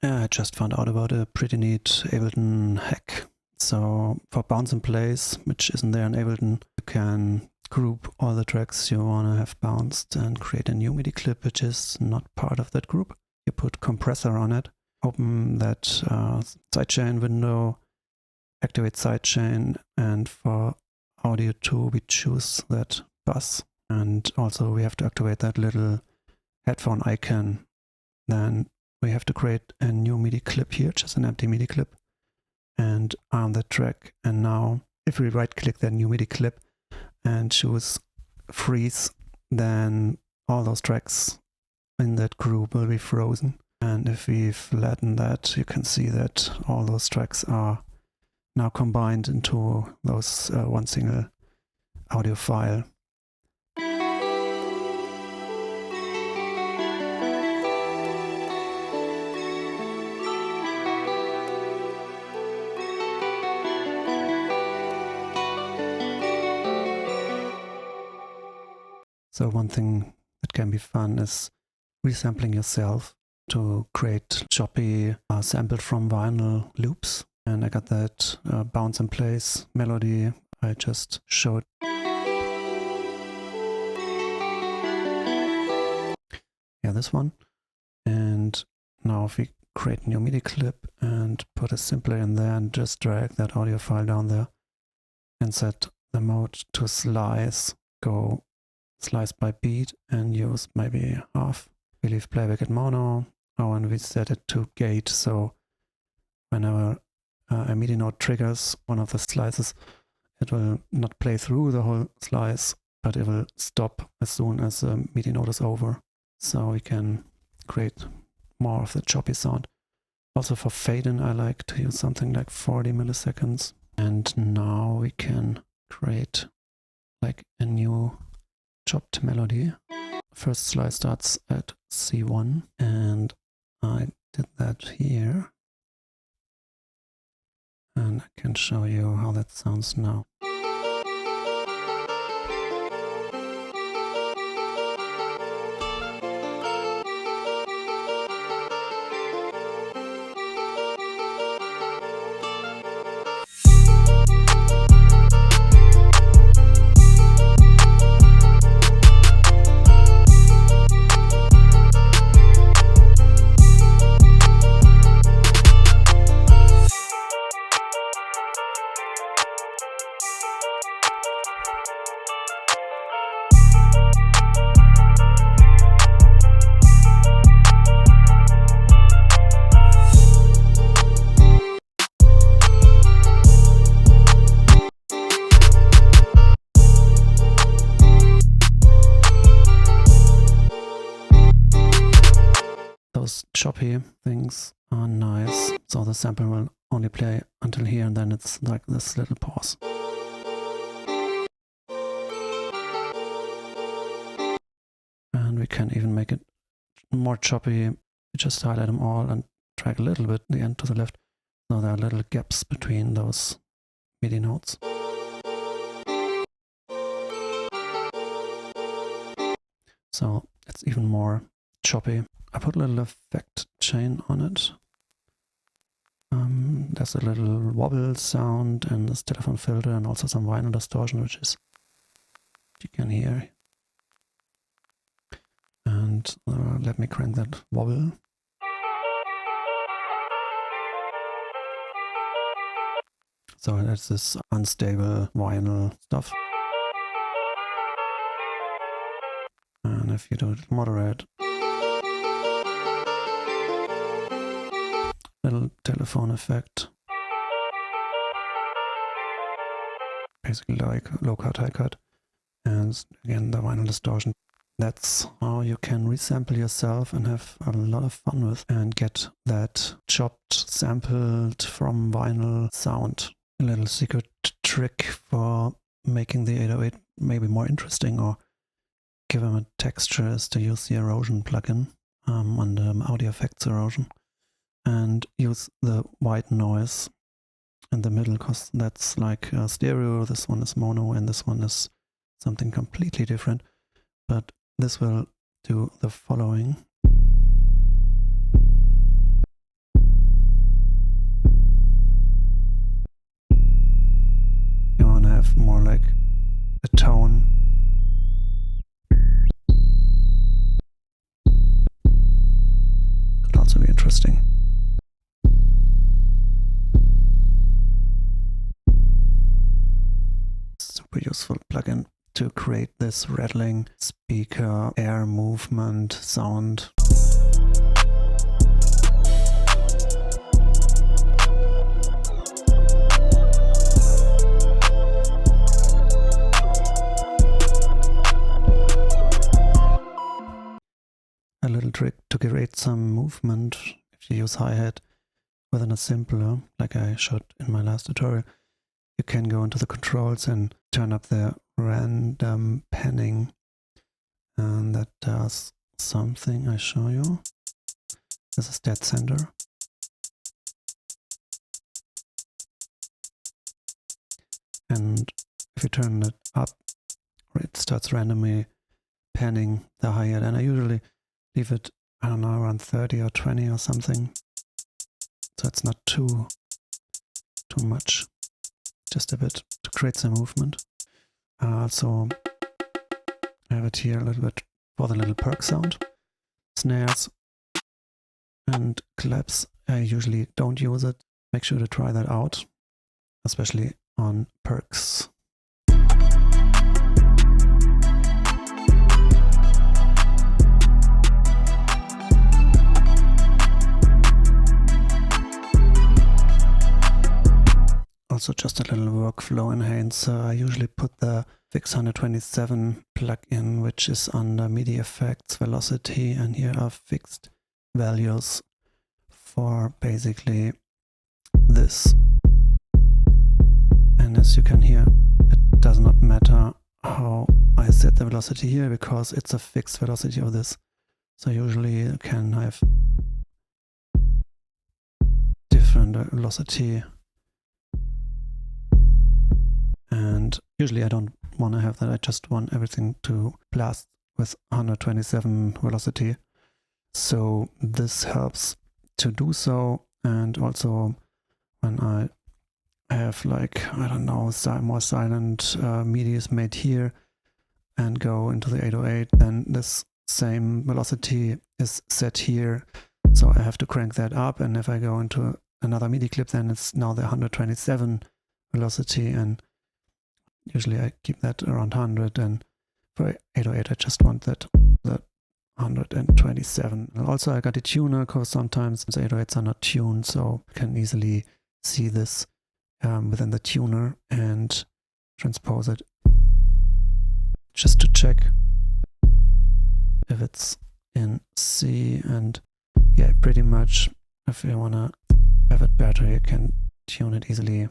I just found out about a pretty neat Ableton hack. So for bounce in place, which isn't there in Ableton, you can group all the tracks you want to have bounced and create a new MIDI clip which is not part of that group. You put compressor on it, open that sidechain window, activate sidechain, and for audio 2 we choose that bus. And also we have to activate that little headphone icon. Then we have to create a new MIDI clip here, just an empty MIDI clip, and arm the track. And now if we right click that new MIDI clip and choose freeze, then all those tracks in that group will be frozen. And if we flatten that, you can see that all those tracks are now combined into those one single audio file. So one thing that can be fun is resampling yourself to create choppy sampled from vinyl loops. And I got that bounce in place melody I just showed. Yeah, this one. And now if we create a new MIDI clip and put a simpler in there and just drag that audio file down there and set the mode to slice, go slice by beat and use maybe half. We leave playback at mono. Oh, and we set it to gate, so whenever a MIDI note triggers one of the slices, it will not play through the whole slice, but it will stop as soon as the MIDI note is over. So we can create more of the choppy sound. Also for fade-in, I like to use something like 40 milliseconds. And now we can create like a new chopped melody. First slice starts at C1, and I did that here. And I can show you how that sounds now. Those choppy things are nice, so the sample will only play until here and then it's like this little pause. And we can even make it more choppy. We just highlight them all and drag a little bit the end to the left, so there are little gaps between those MIDI notes. So it's even more choppy. I put a little effect chain on it. There's a little wobble sound and this telephone filter and also some vinyl distortion, which is you can hear. And let me crank that wobble. So that's this unstable vinyl stuff. And if you do it moderate, little telephone effect, basically like low cut, high cut, and again the vinyl distortion. That's how you can resample yourself and have a lot of fun with and get that chopped, sampled from vinyl sound. A little secret trick for making the 808 maybe more interesting or give them a texture is to use the erosion plugin on the audio effects erosion. And use the white noise in the middle, because that's like stereo, this one is mono and this one is something completely different. But this will do the following. You want to have more like a tone. Could also be interesting. Super useful plugin to create this rattling speaker air movement sound. A little trick to create some movement if you use hi-hat within a simpler, like I showed in my last tutorial. You can go into the controls and turn up the random panning, and that does something I show you. This is dead center. And if you turn it up, it starts randomly panning the hi-hat, and I usually leave it, I don't know, around 30 or 20 or something. So it's not too much. Just a bit to create some movement. So I have it here a little bit for the little perk sound. Snares and claps, I usually don't use it. Make sure to try that out, especially on perks. Also just a little workflow enhancer. I usually put the Fix 127 plugin, which is under MIDI effects, velocity, and here are fixed values for basically this. And as you can hear, it does not matter how I set the velocity here because it's a fixed velocity of this. So usually you can have different velocity. And usually I don't want to have that. I just want everything to blast with 127 velocity. So this helps to do so. And also when I have like, I don't know, more silent MIDI is made here and go into the 808, then this same velocity is set here. So I have to crank that up. And if I go into another MIDI clip, then it's now the 127 velocity, and usually I keep that around 100, and for 808 I just want that the 127. And also I got a tuner because sometimes the 808s are not tuned, so you can easily see this within the tuner and transpose it just to check if it's in C. And yeah, pretty much if you want to have it better, you can tune it easily.